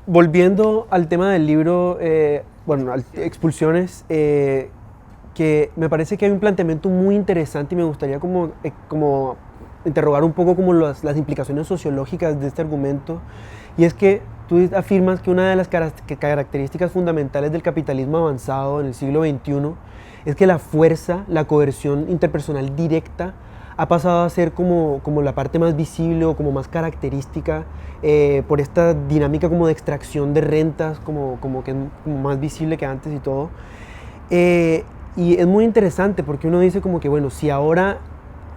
Volviendo al tema del libro, Expulsiones, que me parece que hay un planteamiento muy interesante y me gustaría como interrogar un poco como las implicaciones sociológicas de este argumento, y es que tú afirmas que una de las características fundamentales del capitalismo avanzado en el siglo XXI es que la fuerza, la coerción interpersonal directa ha pasado a ser como la parte más visible o como más característica por esta dinámica como de extracción de rentas, como más visible que antes y todo. Y es muy interesante porque uno dice como que, bueno, si ahora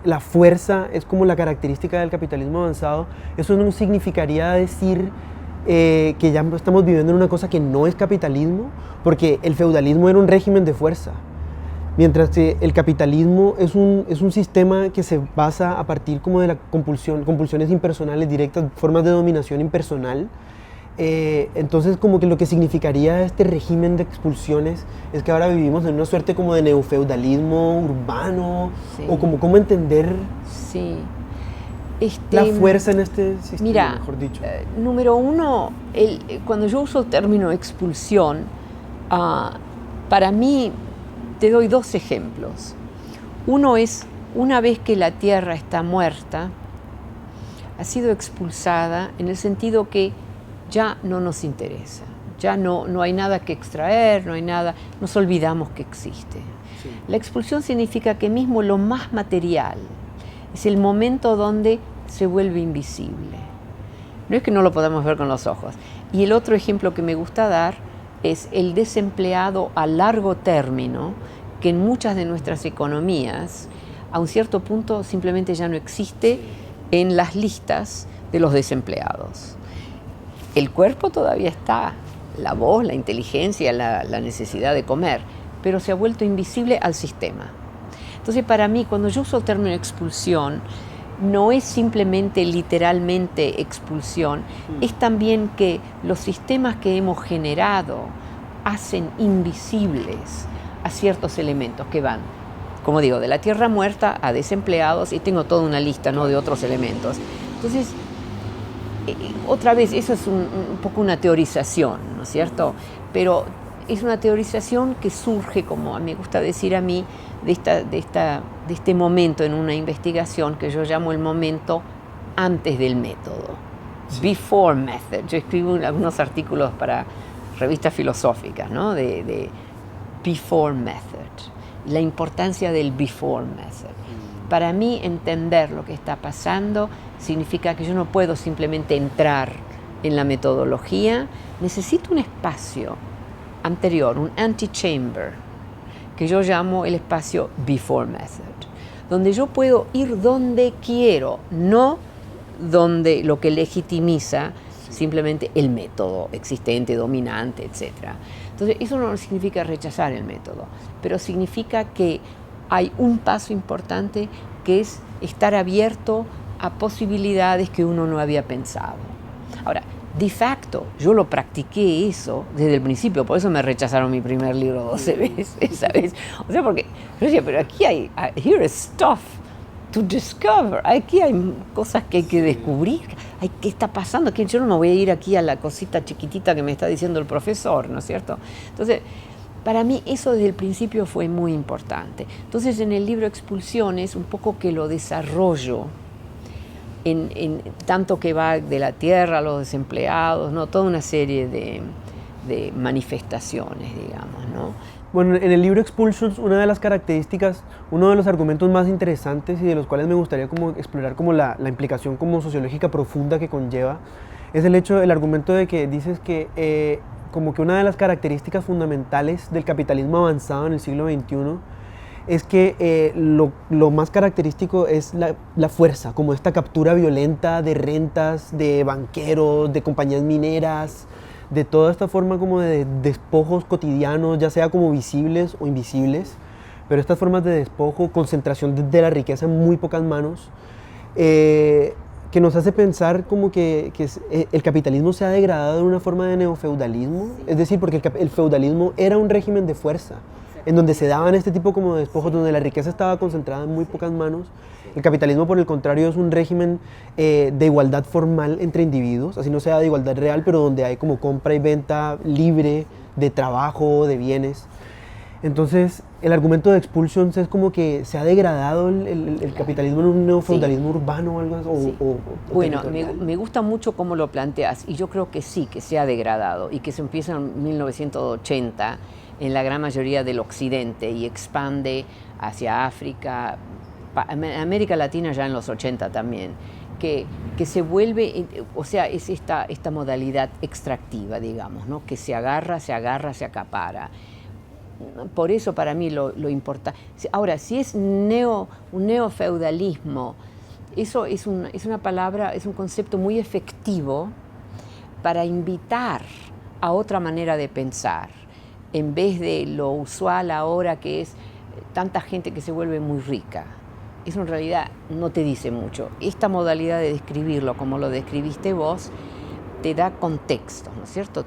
la fuerza es como la característica del capitalismo avanzado, eso no significaría decir que ya estamos viviendo en una cosa que no es capitalismo, porque el feudalismo era un régimen de fuerza. Mientras que el capitalismo es un sistema que se basa a partir como de la compulsiones impersonales directas, formas de dominación impersonal. Entonces como que lo que significaría este régimen de expulsiones es que ahora vivimos en una suerte como de neofeudalismo urbano, sí. O como cómo entender sí. La fuerza en este sistema, mira, mejor dicho. Número uno, cuando yo uso el término expulsión, para mí te doy dos ejemplos. Uno es, una vez que la tierra está muerta, ha sido expulsada en el sentido que ya no nos interesa, ya no hay nada que extraer, no hay nada, nos olvidamos que existe. Sí. La expulsión significa que mismo lo más material es el momento donde se vuelve invisible. No es que no lo podamos ver con los ojos. Y el otro ejemplo que me gusta dar es el desempleado a largo término, que en muchas de nuestras economías, a un cierto punto, simplemente ya no existe en las listas de los desempleados. El cuerpo todavía está, la voz, la inteligencia, la necesidad de comer, pero se ha vuelto invisible al sistema. Entonces, para mí, cuando yo uso el término expulsión, no es simplemente literalmente expulsión, es también que los sistemas que hemos generado hacen invisibles a ciertos elementos que van, como digo, de la tierra muerta a desempleados, y tengo toda una lista, ¿no?, de otros elementos. Entonces, otra vez, eso es un poco una teorización, ¿no es cierto? Pero es una teorización que surge, como me gusta decir a mí, de este momento en una investigación que yo llamo el momento antes del método. Sí. Before method. Yo escribo algunos artículos para revistas filosóficas, ¿no?, de before method. La importancia del before method. Para mí, entender lo que está pasando significa que yo no puedo simplemente entrar en la metodología, necesito un espacio anterior, un antechamber, que yo llamo el espacio before method, donde yo puedo ir donde quiero, no donde lo que legitimiza simplemente el método existente, dominante, etc. Entonces, eso no significa rechazar el método, pero significa que hay un paso importante que es estar abierto a posibilidades que uno no había pensado. Ahora, de facto, yo lo practiqué eso desde el principio, por eso me rechazaron mi primer libro 12 veces, ¿sabes? O sea, porque yo decía, pero aquí here is stuff to discover, aquí hay cosas que hay que descubrir, ¿qué está pasando? Que yo no me voy a ir aquí a la cosita chiquitita que me está diciendo el profesor, ¿no es cierto? Entonces, para mí eso desde el principio fue muy importante. Entonces, en el libro Expulsiones, un poco que lo desarrollo, en tanto que va de la tierra a los desempleados, ¿no?, toda una serie de manifestaciones, digamos, ¿no? Bueno, en el libro Expulsions, una de las características, uno de los argumentos más interesantes y de los cuales me gustaría como explorar como la implicación como sociológica profunda que conlleva, es el argumento de que dices que como que una de las características fundamentales del capitalismo avanzado en el siglo XXI es que lo más característico es la fuerza, como esta captura violenta de rentas, de banqueros, de compañías mineras, de toda esta forma como de despojos cotidianos, ya sea como visibles o invisibles, pero estas formas de despojo, concentración de la riqueza en muy pocas manos, que nos hace pensar como que el capitalismo se ha degradado en una forma de neofeudalismo, es decir, porque el feudalismo era un régimen de fuerza. en donde se daban este tipo como de despojos, donde la riqueza estaba concentrada en muy pocas manos. El capitalismo, por el contrario, es un régimen de igualdad formal entre individuos, así no sea de igualdad real, pero donde hay como compra y venta libre de trabajo, de bienes. Entonces, el argumento de Expulsions es como que se ha degradado el capitalismo en un neofeudalismo urbano o algo así. Sí. Bueno, me gusta mucho cómo lo planteas, y yo creo que sí, que se ha degradado, y que se empieza en 1980 en la gran mayoría del occidente y expande hacia África, América Latina ya en los 80 también, que se vuelve, o sea, es esta modalidad extractiva, digamos, ¿no? Que se agarra, se acapara. Por eso para mí lo importante. Ahora, si es un neofeudalismo, eso es una palabra, es un concepto muy efectivo para invitar a otra manera de pensar, en vez de lo usual ahora que es tanta gente que se vuelve muy rica. Eso en realidad no te dice mucho. Esta modalidad de describirlo como lo describiste vos te da contexto, ¿no es cierto?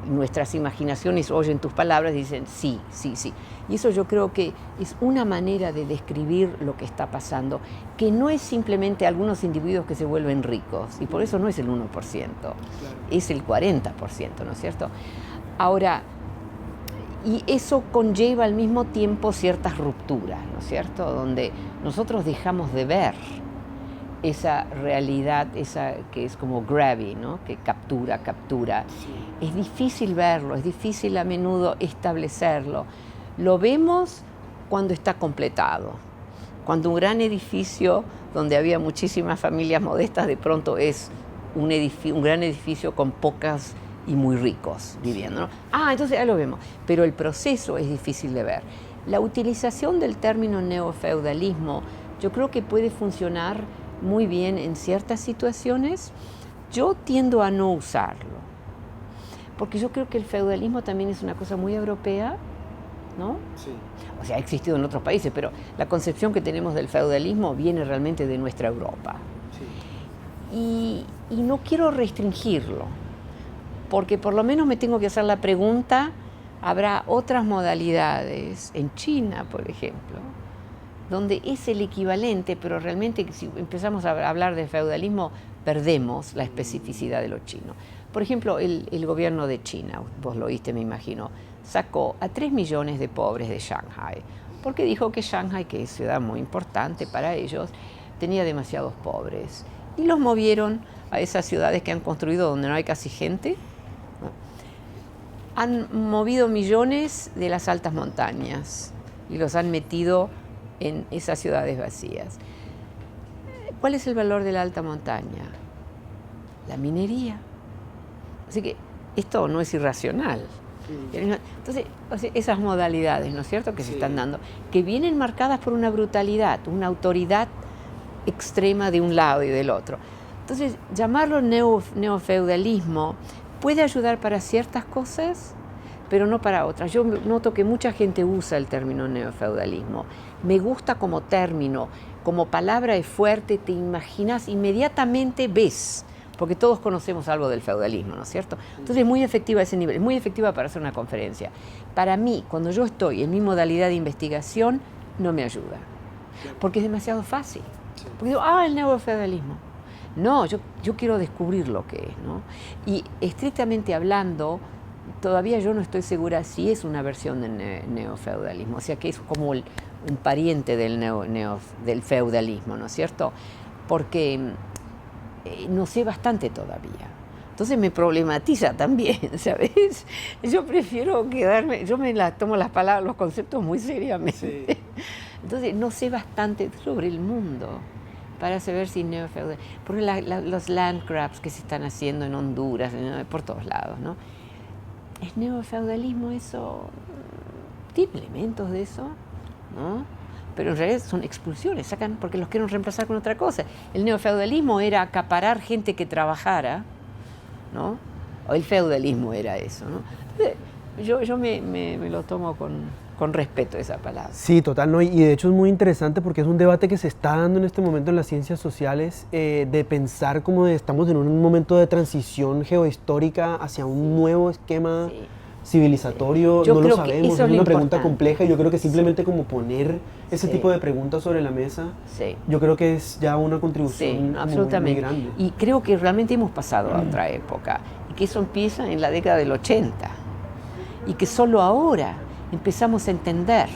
Nuestras imaginaciones oyen tus palabras y dicen sí, sí, sí. Y eso yo creo que es una manera de describir lo que está pasando, que no es simplemente algunos individuos que se vuelven ricos, y por eso no es el 1%, claro, es el 40%, ¿no es cierto? Ahora, y eso conlleva al mismo tiempo ciertas rupturas, ¿no es cierto? Donde nosotros dejamos de ver esa realidad, esa que es como grabby, ¿no? Que captura. Sí. Es difícil verlo, es difícil a menudo establecerlo. Lo vemos cuando está completado. Cuando un gran edificio donde había muchísimas familias modestas de pronto es un gran edificio con pocas y muy ricos viviendo, ¿no? Entonces ya lo vemos. Pero el proceso es difícil de ver. La utilización del término neofeudalismo yo creo que puede funcionar muy bien en ciertas situaciones. Yo tiendo a no usarlo, porque yo creo que el feudalismo también es una cosa muy europea, ¿no? Sí. O sea, ha existido en otros países, pero la concepción que tenemos del feudalismo viene realmente de nuestra Europa. Sí. Y no quiero restringirlo, porque por lo menos me tengo que hacer la pregunta, ¿habrá otras modalidades en China, por ejemplo, donde es el equivalente, pero realmente si empezamos a hablar de feudalismo, perdemos la especificidad de lo chino? Por ejemplo, el gobierno de China, vos lo oíste, me imagino, sacó a 3 millones de pobres de Shanghai, porque dijo que Shanghai, que es ciudad muy importante para ellos, tenía demasiados pobres, y los movieron a esas ciudades que han construido donde no hay casi gente. Han movido millones de las altas montañas y los han metido en esas ciudades vacías. ¿Cuál es el valor de la alta montaña? La minería. Así que esto no es irracional. Entonces, esas modalidades, ¿no es cierto?, que se están dando, que vienen marcadas por una brutalidad, una autoridad extrema de un lado y del otro. Entonces, llamarlo neofeudalismo puede ayudar para ciertas cosas, pero no para otras. Yo noto que mucha gente usa el término neofeudalismo. Me gusta como término, como palabra es fuerte, te imaginas, inmediatamente ves, porque todos conocemos algo del feudalismo, ¿no es cierto? Entonces es muy efectiva a ese nivel, es muy efectiva para hacer una conferencia. Para mí, cuando yo estoy en mi modalidad de investigación, no me ayuda, porque es demasiado fácil. Porque digo, el neofeudalismo. No, yo quiero descubrir lo que es, ¿no? Y estrictamente hablando, todavía yo no estoy segura si es una versión del neofeudalismo, o sea que es como un pariente del feudalismo, ¿no es cierto? Porque no sé bastante todavía. Entonces me problematiza también, ¿sabes? Yo prefiero quedarme, yo tomo las palabras, los conceptos muy seriamente. Sí. Entonces no sé bastante sobre el mundo para saber si neofeudal, porque los land grabs que se están haciendo en Honduras, por todos lados, ¿no? ¿Es neofeudalismo eso? ¿Tiene elementos de eso? ¿No? Pero en realidad son expulsiones, sacan porque los quieren reemplazar con otra cosa. El neofeudalismo era acaparar gente que trabajara, ¿no? O el feudalismo era eso, ¿no? Entonces, yo me lo tomo con respeto esa palabra. Sí, total, ¿no? Y de hecho es muy interesante porque es un debate que se está dando en este momento en las ciencias sociales, de pensar como estamos en un momento de transición geohistórica hacia un nuevo esquema civilizatorio, Yo no lo creo que sabemos, eso es es lo una pregunta importante. compleja y yo creo que simplemente como poner ese Sí. tipo de preguntas sobre la mesa, Sí. yo creo que es ya una Sí, contribución como muy absolutamente. grande. Y creo que realmente hemos pasado a otra época y que eso empieza en la década del 80 y que solo ahora empezamos a entender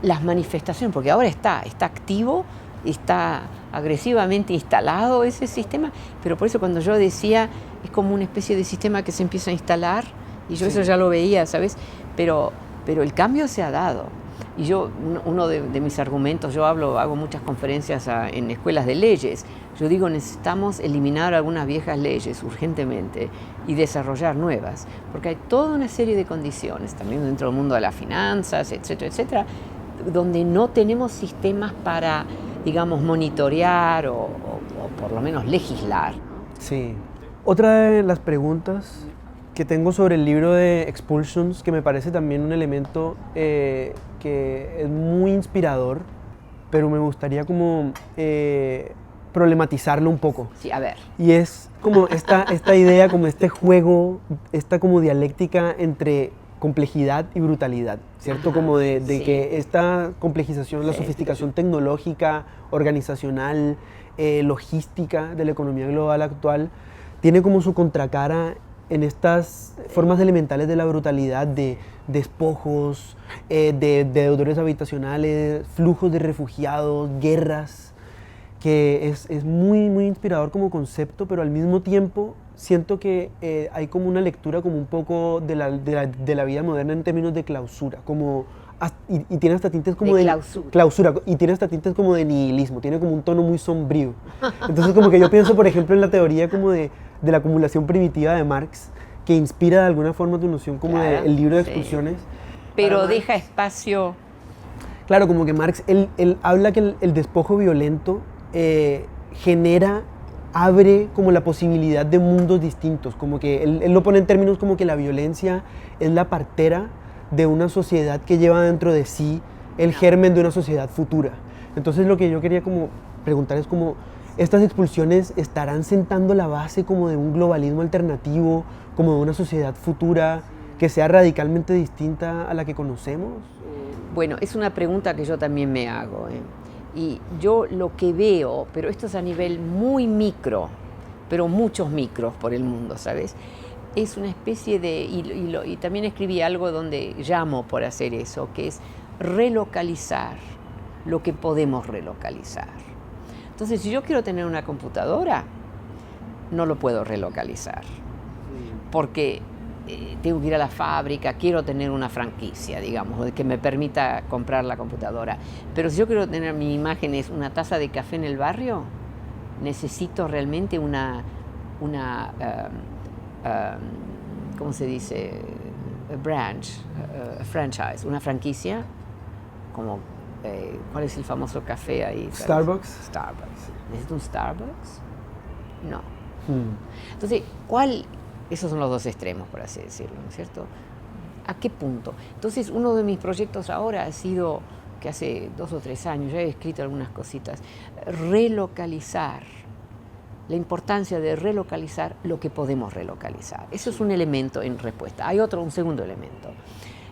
las manifestaciones, porque ahora está activo, está agresivamente instalado ese sistema, pero por eso cuando yo decía es como una especie de sistema que se empieza a instalar y yo eso ya lo veía, ¿sabes? Pero el cambio se ha dado. Y yo, uno de mis argumentos, yo hago muchas conferencias en escuelas de leyes. Yo digo, necesitamos eliminar algunas viejas leyes urgentemente y desarrollar nuevas, porque hay toda una serie de condiciones, también dentro del mundo de las finanzas, etcétera, etcétera, donde no tenemos sistemas para, digamos, monitorear o por lo menos legislar. Sí. Otra de las preguntas que tengo sobre el libro de Expulsions, que me parece también un elemento que es muy inspirador, pero me gustaría como problematizarlo un poco. Sí, a ver. Y es como esta idea, como este juego, esta como dialéctica entre complejidad y brutalidad, ¿cierto? Ajá, Como de sí. que esta complejización, la Sí. sofisticación tecnológica, organizacional, logística de la economía global actual, tiene como su contracara en estas formas elementales de la brutalidad, de despojos, de deudores habitacionales, flujos de refugiados, guerras, que es muy, muy inspirador como concepto, pero al mismo tiempo siento que hay como una lectura como un poco de la vida moderna en términos de clausura, como, y tiene hasta tintes como De de clausura. y tiene hasta tintes como de nihilismo, tiene como un tono muy sombrío. Entonces como que yo pienso, por ejemplo, en la teoría como de la acumulación primitiva de Marx, que inspira de alguna forma tu noción como Claro, del libro de sí. Expulsiones. Pero Para deja Marx, espacio. claro, como que Marx, él habla que el despojo violento abre como la posibilidad de mundos distintos, como que él lo pone en términos como que la violencia es la partera de una sociedad que lleva dentro de sí el germen de una sociedad futura. Entonces lo que yo quería como preguntar es como, ¿estas expulsiones estarán sentando la base como de un globalismo alternativo, como de una sociedad futura que sea radicalmente distinta a la que conocemos? Bueno, es una pregunta que yo también me hago. Y yo lo que veo, pero esto es a nivel muy micro, pero muchos micros por el mundo, ¿sabes? Es una especie de, y también escribí algo donde llamo por hacer eso, que es relocalizar lo que podemos relocalizar. Entonces, si yo quiero tener una computadora, no lo puedo relocalizar, porque tengo que ir a la fábrica, quiero tener una franquicia, digamos, que me permita comprar la computadora. Pero si yo quiero tener mi imagen es una taza de café en el barrio, necesito realmente una ¿cómo se dice? Franchise, una franquicia, como, ¿cuál es el famoso café ahí? Starbucks. Starbucks. ¿Necesito un Starbucks? No. Hmm. Entonces, esos son los dos extremos, por así decirlo, ¿no es cierto? ¿A qué punto? Entonces, uno de mis proyectos ahora ha sido, que hace 2 o 3 años, ya he escrito algunas cositas, relocalizar, la importancia de relocalizar lo que podemos relocalizar. Eso es un elemento en respuesta. Hay un segundo elemento.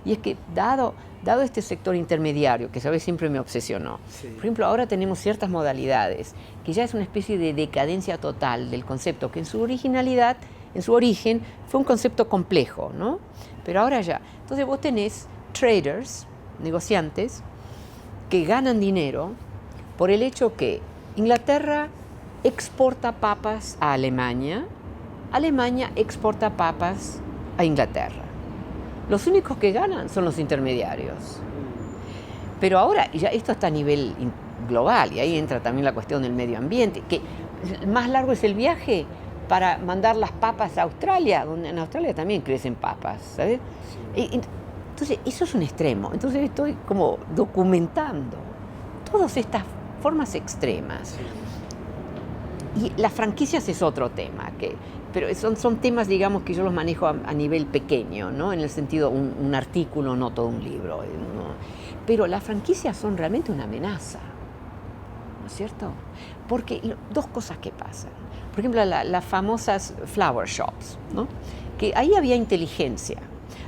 Y es que dado este sector intermediario, que sabes siempre me obsesionó, por ejemplo, ahora tenemos ciertas modalidades, que ya es una especie de decadencia total del concepto, que en su originalidad, en su origen, fue un concepto complejo, ¿no? Pero ahora ya. Entonces vos tenés traders, negociantes, que ganan dinero por el hecho que Inglaterra exporta papas a Alemania, Alemania exporta papas a Inglaterra. Los únicos que ganan son los intermediarios. Pero ahora, ya esto está a nivel global, y ahí entra también la cuestión del medio ambiente, que más largo es el viaje para mandar las papas a Australia, donde en Australia también crecen papas, ¿sabes? Entonces, eso es un extremo. Entonces estoy como documentando todas estas formas extremas. Y las franquicias es otro tema, pero son temas, digamos, que yo los manejo a nivel pequeño, ¿no? En el sentido, un artículo, no todo un libro, ¿no? Pero las franquicias son realmente una amenaza, ¿no es cierto? Porque dos cosas que pasan. Por ejemplo, las famosas flower shops, ¿no? Que ahí había inteligencia.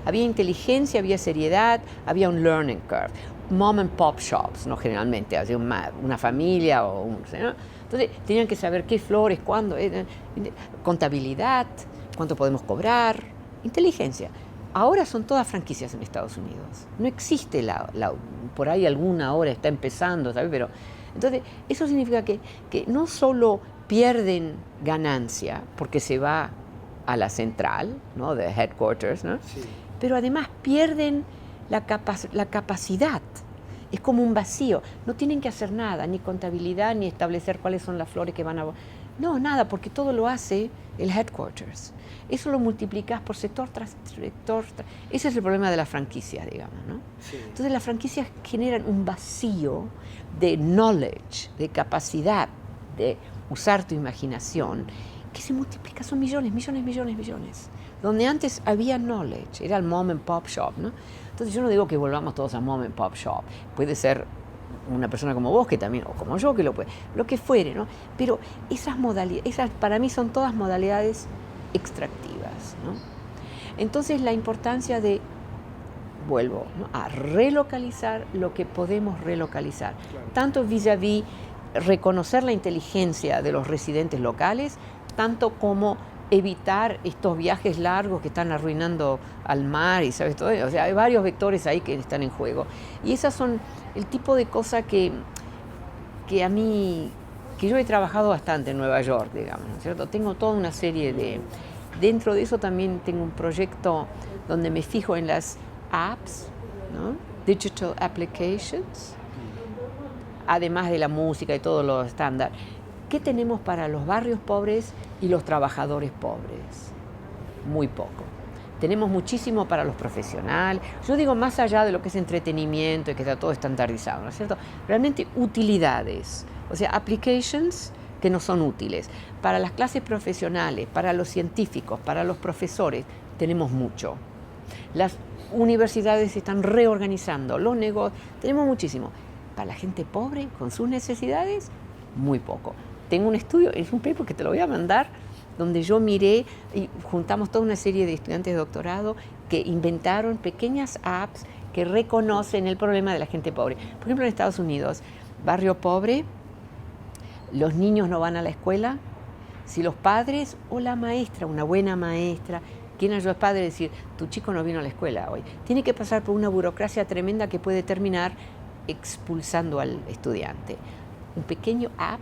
Había inteligencia, había seriedad, había un learning curve. Mom and pop shops, ¿no? Generalmente, había una familia o un... ¿no? Entonces, tenían que saber qué flores, cuándo, contabilidad, cuánto podemos cobrar, inteligencia. Ahora son todas franquicias en Estados Unidos. No existe por ahí alguna ahora está empezando, ¿sabes? Pero, entonces, eso significa que no solo pierden ganancia porque se va a la central, ¿no? De headquarters, ¿no? Sí. Pero además pierden la capacidad. Es como un vacío. No tienen que hacer nada, ni contabilidad, ni establecer cuáles son las flores que van a... No, nada, porque todo lo hace el headquarters. Eso lo multiplicas por sector tras sector. Ese es el problema de las franquicias, digamos, ¿no? Sí. Entonces las franquicias generan un vacío de knowledge, de capacidad de usar tu imaginación, que se multiplica, son millones, millones, millones, millones. Donde antes había knowledge, era el mom and pop shop, ¿no? Entonces yo no digo que volvamos todos a mom and pop shop. Puede ser una persona como vos que también, o como yo que lo que fuere, ¿no? Pero esas modalidades, para mí son todas modalidades extractivas, ¿no? Entonces la importancia de, vuelvo, ¿no? A relocalizar lo que podemos relocalizar, claro. Tanto vis-a-vis reconocer la inteligencia de los residentes locales, tanto como evitar estos viajes largos que están arruinando al mar y sabes todo, o sea, hay varios vectores ahí que están en juego. Y esas son el tipo de cosas que a mí, que yo he trabajado bastante en Nueva York, digamos, ¿no es cierto? Tengo toda una serie de... Dentro de eso también tengo un proyecto donde me fijo en las apps, ¿no? Digital applications, además de la música y todo lo estándar. ¿Qué tenemos para los barrios pobres y los trabajadores pobres? Muy poco. Tenemos muchísimo para los profesionales. Yo digo más allá de lo que es entretenimiento y que está todo estandarizado, ¿no es cierto? Realmente utilidades, o sea, applications que no son útiles. Para las clases profesionales, para los científicos, para los profesores, tenemos mucho. Las universidades se están reorganizando, los negocios, tenemos muchísimo. Para la gente pobre, con sus necesidades, muy poco. Tengo un estudio, es un paper que te lo voy a mandar, donde yo miré y juntamos toda una serie de estudiantes de doctorado que inventaron pequeñas apps que reconocen el problema de la gente pobre. Por ejemplo, en Estados Unidos, barrio pobre, los niños no van a la escuela. Si los padres o la maestra, una buena maestra, quien ayuda al padre a decir, tu chico no vino a la escuela hoy, tiene que pasar por una burocracia tremenda que puede terminar expulsando al estudiante. Un pequeño app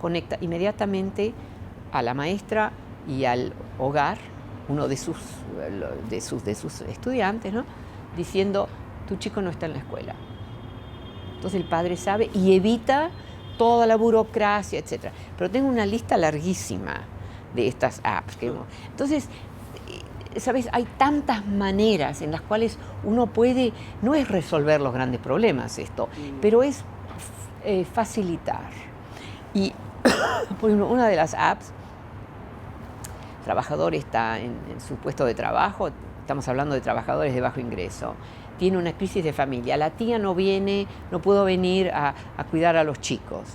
conecta inmediatamente a la maestra y al hogar, uno de sus estudiantes, ¿no? Diciendo, tu chico no está en la escuela. Entonces el padre sabe y evita toda la burocracia, etc. Pero tengo una lista larguísima de estas apps. Entonces, ¿sabes? Hay tantas maneras en las cuales uno puede, no es resolver los grandes problemas esto, pero es facilitar. Y, por ejemplo, una de las apps, trabajador está en su puesto de trabajo, estamos hablando de trabajadores de bajo ingreso, tiene una crisis de familia, la tía no viene, no pudo venir a cuidar a los chicos,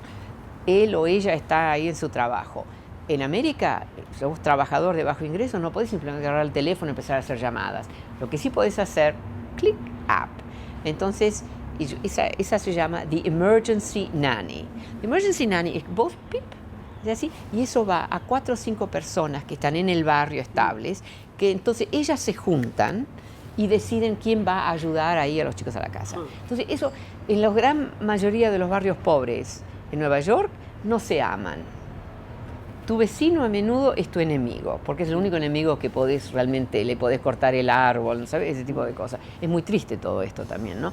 él o ella está ahí en su trabajo. En América, si sos trabajador de bajo ingreso, no podés simplemente agarrar el teléfono y empezar a hacer llamadas. Lo que sí podés hacer, click app. Entonces, esa se llama The Emergency Nanny. The Emergency Nanny es vos, pip, ¿es así? Y eso va a 4 o 5 personas que están en el barrio estables, que entonces ellas se juntan y deciden quién va a ayudar ahí a los chicos a la casa. Entonces, eso en la gran mayoría de los barrios pobres en Nueva York no se aman. Tu vecino a menudo es tu enemigo, porque es el único enemigo que podés realmente, le podés cortar el árbol, ¿sabes? Ese tipo de cosas. Es muy triste todo esto también, ¿no?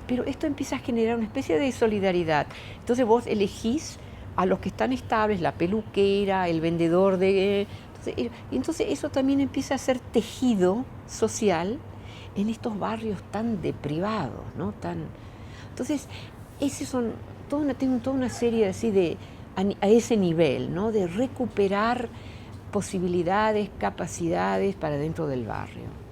Pero esto empieza a generar una especie de solidaridad. Entonces vos elegís a los que están estables, la peluquera, el vendedor de... Entonces eso también empieza a ser tejido social en estos barrios tan deprivados, ¿no? Entonces, tengo toda una serie así a ese nivel, ¿no? De recuperar posibilidades, capacidades para dentro del barrio.